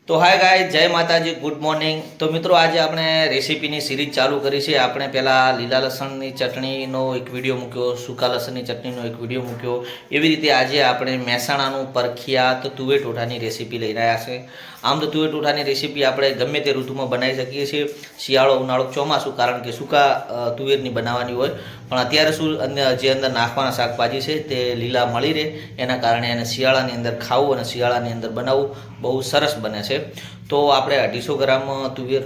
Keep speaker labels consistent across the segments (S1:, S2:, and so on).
S1: તો હાય ગાય જય માતાજી ગુડ મોર્નિંગ। તો મિત્રો આજે આપણે રેસીપીની સિરીઝ ચાલુ કરી છે। આપણે પહેલાં લીલા લસણની ચટણીનો એક વિડીયો મૂક્યો, સૂકા લસણની ચટણીનો એક વિડીયો મૂક્યો, એવી રીતે આજે આપણે મહેસાણાનું પ્રખ્યાત તુવેર ટોઠાની રેસીપી લઈને આવ્યા છે। આમ તો તુવેર ટોઠાની રેસીપી આપણે ગમે તે ઋતુમાં બનાવી શકીએ છીએ, શિયાળો ઉનાળો ચોમાસું, કારણ કે સૂકા તુવેરની બનાવવાની હોય। પણ અત્યારે શું જે અંદર નાખવાના શાકભાજી છે તે લીલા મળી રહે, એના કારણે એને શિયાળાની અંદર ખાવું અને શિયાળાની અંદર બનાવવું બહુ સરસ બને છે। તો આપણે 250 ગ્રામ તુવેર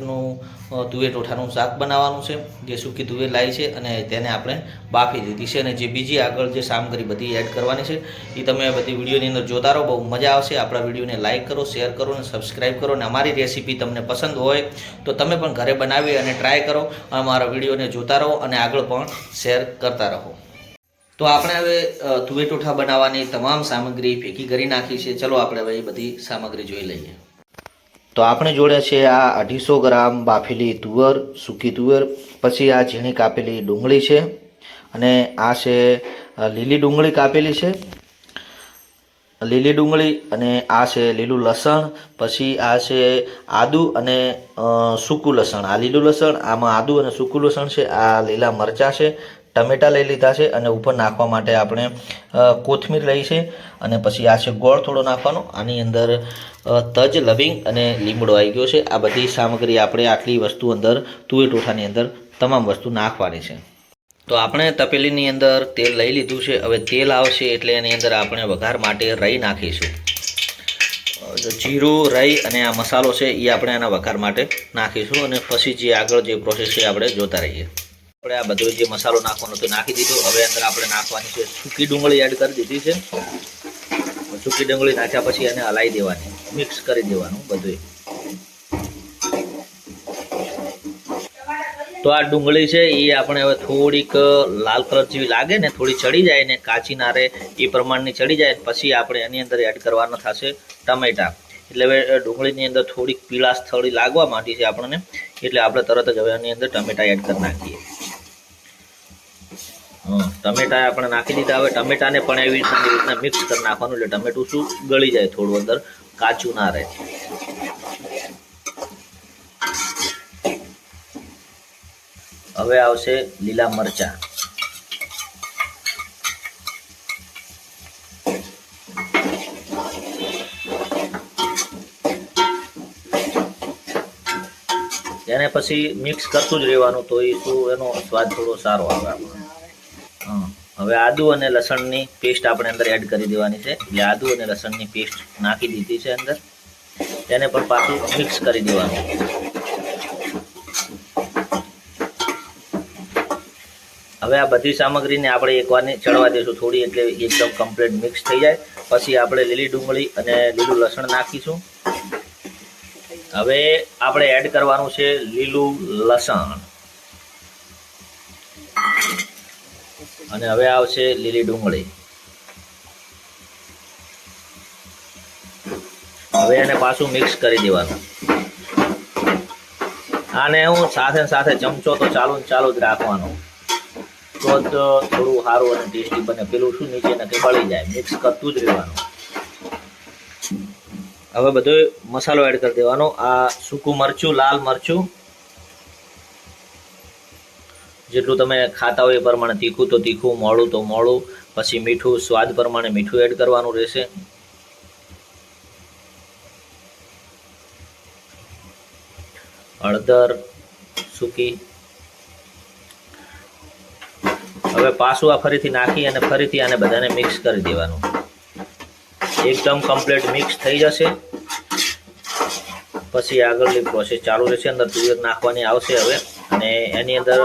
S1: ટોઠાનું શાક બનાવવાનું છે, જે સૂકી તુવેર લાવી છે અને તેને આપણે બાફી દીધી છે। અને જે બીજી આગળ જે સામગ્રી બધી એડ કરવાની છે એ તમે બધી વિડીયોની અંદર જોતા રહો, બહુ મજા આવશે। આપણા વિડીયોને લાઇક કરો, શેર કરો અને સબસ્ક્રાઈબ કરો। અને અમારી રેસીપી તમને પસંદ હોય તો તમે પણ ઘરે બનાવી અને ટ્રાય કરો, અમારા વિડીયોને જોતા રહો અને આગળ પણ શેર કરતા રહો। તો આપણે હવે તુવેર ટોઠા બનાવવાની તમામ સામગ્રી ભેગી કરી નાખી છે। ચલો આપણે હવે એ બધી સામગ્રી જોઈ લઈએ। તો આપણે જોડે છે આ 250 ગ્રામ બાફેલી તુવેર, સૂકી તુવેર, પછી આ ઝીણી કાપેલી ડુંગળી છે, અને આ છે લીલી ડુંગળી કાપેલી છે, લીલી ડુંગળી, અને આ છે લીલું લસણ, પછી આ છે આદુ અને સૂકું લસણ, આ લીલું લસણ, આમાં આદુ અને સૂકું લસણ છે, આ લીલા મરચાં છે, ટમેટા લઈ લીધા છે, અને ઉપર નાખવા માટે આપણે કોથમીર લઈ છે, અને પછી આ છે ગોળ થોડો નાખવાનો, આની અંદર તજ, લવિંગ અને લીમડો આવી ગયો છે। આ બધી સામગ્રી આપણે આટલી વસ્તુ અંદર તુવેર ટોઠાની અંદર તમામ વસ્તુ નાખવાની છે। તો આપણે તપેલીની અંદર તેલ લઈ લીધું છે। હવે તેલ આવશે એટલે એની અંદર આપણે વઘાર માટે રાઈ નાખીશું। જીરું, રાઈ અને આ મસાલો છે એ આપણે એના વઘાર માટે નાખીશું, અને પછી જે આગળ જે પ્રોસેસ છે આપણે જોતા રહીએ। આપણે આ બધો જે મસાલો નાખવાનો તો નાખી દીધો। હવે અંદર આપણે નાખવાની છે સૂકી ડુંગળી એડ કરી દીધી છે। સૂકી ડુંગળી નાખ્યા પછી એને હલાવી દેવાની, મિક્સ કરી દેવાનું બધું। તો આ ડુંગળી છે એ આપણે હવે થોડીક લાલ કલર જેવી લાગે ને, થોડી ચડી જાય ને, કાચી ના રહે એ પ્રમાણની ચડી જાય, પછી આપણે એની અંદર એડ કરવાના થશે ટમેટા। એટલે હવે ડુંગળીની અંદર થોડીક પીળાશ થોડી લાગવા માંડી છે આપણને, એટલે આપણે તરત જ હવે એની અંદર ટમેટા એડ કરી નાખીએ। ટમેટા આપણે નાખી દીધા। હવે ટમેટાને પણ એવી રીતના મિક્સ કરી નાખવાનું, એટલે ટમેટું શું ગળી જાય, થોડું અંદર કાચું ના રહે। હવે આવશે લીલા મરચાં, એને પછી મિક્સ કરતું જ રહેવાનું, તો એ શું એનો સ્વાદ થોડો સારો આવે આપણને। હવે આદુ અને લસણની પેસ્ટ આપણે અંદર એડ કરી દેવાની છે, એટલે આદુ અને લસણની પેસ્ટ નાખી દીધી છે અંદર, તેને પણ પાછું મિક્સ કરી દેવાનું। હવે આ બધી સામગ્રીને આપણે એકવારની ચડવા દઈશું થોડી, એટલે એકદમ કમ્પ્લીટ મિક્સ થઈ જાય। પછી આપણે લીલી ડુંગળી અને લીલું લસણ નાખીશું। હવે આપણે એડ કરવાનું છે લીલું લસણ, અને હવે આવશે લીલી ડુંગળી। હવે એને પાછું મિક્સ કરી દેવાનું। આને હું સાથે સાથે ચમચો તો ચાલુ જ રાખવાનો, તો જ થોડું સારું અને ટેસ્ટી બને। પેલું શું નીચે નથી બળી જાય, મિક્સ કરતું જ રહેવાનું। હવે બધો મસાલો એડ કરી દેવાનો। આ સૂકું મરચું, લાલ મરચું, જેટલું તમે ખાતા હોય એ પ્રમાણે, તીખું તો તીખું, મોળું તો મોળું, પછી મીઠું સ્વાદ પ્રમાણે મીઠું એડ કરવાનું રહેશે। હળદર સૂકી। હવે પાછું આ ફરીથી નાખી અને ફરીથી આને બધાને મિક્સ કરી દેવાનું, એકદમ કમ્પ્લીટ મિક્સ થઈ જશે। પછી આગળની પ્રોસેસ ચાલુ રહેશે। અંદર તુવેર નાખવાની આવશે હવે, અને એની અંદર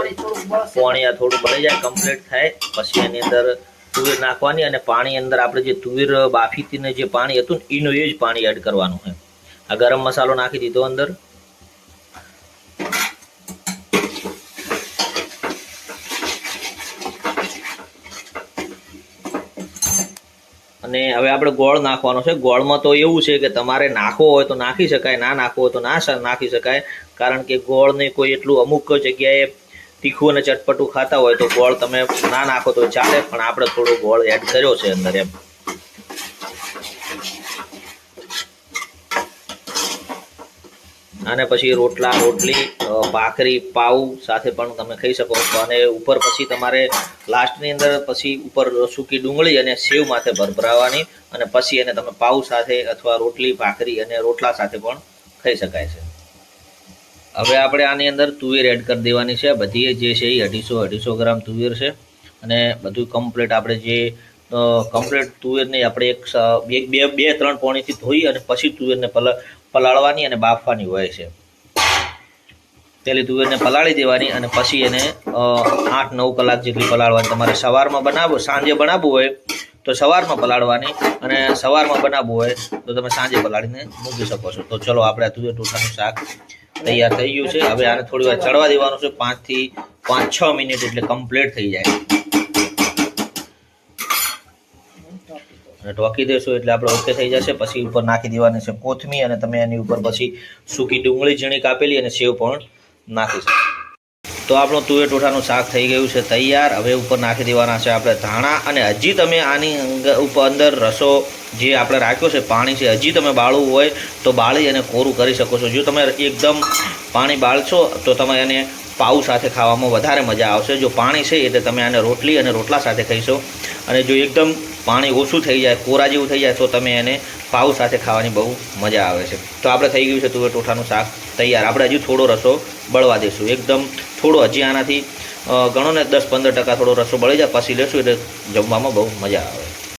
S1: પાણી આ થોડું બળી જાય, કમ્પ્લીટ થાય પછી એની અંદર તુવેર નાખવાની, અને પાણી અંદર આપણે જે તુવેર બાફી હતી જે પાણી હતું ને એનું એ જ પાણી એડ કરવાનું છે। આ ગરમ મસાલો નાખી દીધો અંદર, અને હવે આપણે ગોળ નાખવાનો છે। ગોળમાં તો એવું છે કે તમારે નાખવો હોય તો નાખી શકાય, ના નાખવો હોય તો ના નાખી શકાય, કારણ કે ગોળને કોઈ એટલું અમુક જગ્યાએ તીખું અને ચટપટું ખાતા હોય તો ગોળ તમે ના નાખો તો ચાલે, પણ આપણે થોડો ગોળ એડ કર્યો છે અંદર એમ। અને પછી રોટલા, રોટલી, ભાખરી, પાઉં સાથે પણ તમે ખાઈ શકો છો. અને ઉપર પછી તમારે લાસ્ટની અંદર પછી ઉપર સૂકી ડુંગળી અને સેવ માથે ભરભરાવાની અને પછી એને તમે પાઉં સાથે અથવા રોટલી, ભાખરી અને રોટલા સાથે પણ ખાઈ શકાય છે. હવે આપણે આની અંદર તુવેર એડ કરી દેવાની છે. બધી જે છે એ 250 ગ્રામ તુવેર છે અને બધું કમ્પ્લીટ આપણે જે કમ્પ્લીટ તુવેરને આપણે એક બે 3 પોણીથી ધોઈ અને પછી તુવેરને પલાળવાની અને બાફવાની હોય છે. પહેલી તુવેરને પલાળી દેવાની અને પછી એને 8-9 કલાક જેટલી પલાળવાની. તમારે સવારમાં સાંજે બનાવવું હોય તો સવારમાં પલાળવાની અને સવારમાં બનાવવું હોય તો તમે સાંજે પલાળીને મૂકી શકો છો. તો ચલો આપણે આ તુવેર ટોઠાનું શાક તૈયાર થઈ ગયું છે. હવે આને થોડી વાર ચડવા દેવાનું છે, 5-6 મિનિટ એટલે કમ્પ્લીટ થઈ જાય. અને ઢોકી દેશો એટલે આપણે ઓકે થઈ જશે. પછી ઉપર નાખી દેવાની છે કોથમીર અને તમે એની ઉપર પછી સૂકી ડુંગળી ઝીણી કાપેલી અને સેવ પણ નાખી શકો. તો આપણું તુવેર ટોઠાનું શાક થઈ ગયું છે તૈયાર. હવે ઉપર નાખી દેવાના છે આપણે ધાણા અને હજી તમે આની ઉપર અંદર રસો જે આપણે રાખ્યો છે પાણી છે, હજી તમે બાળવું હોય તો બાળી અને કોરું કરી શકો છો. જો તમે એકદમ પાણી બાળશો તો તમે એને પાઉં સાથે ખાવામાં વધારે મજા આવશે. જો પાણી છે એટલે તમે આને રોટલી અને રોટલા સાથે ખાઈશો અને જો એકદમ પાણી ઓછું થઈ જાય, કોરા જેવું થઈ જાય તો તમે એને પાઉં સાથે ખાવાની બહુ મજા આવે છે. તો આપણે થઈ ગયું છે તુવેર ટોઠાનું શાક તૈયાર. આપણે હજી થોડો રસો બળવા દઈશું, એકદમ થોડો હજી આનાથી ગણો ને 10-15% થોડો રસો બળી જાય પછી લેશું એટલે જમવામાં બહુ મજા આવે.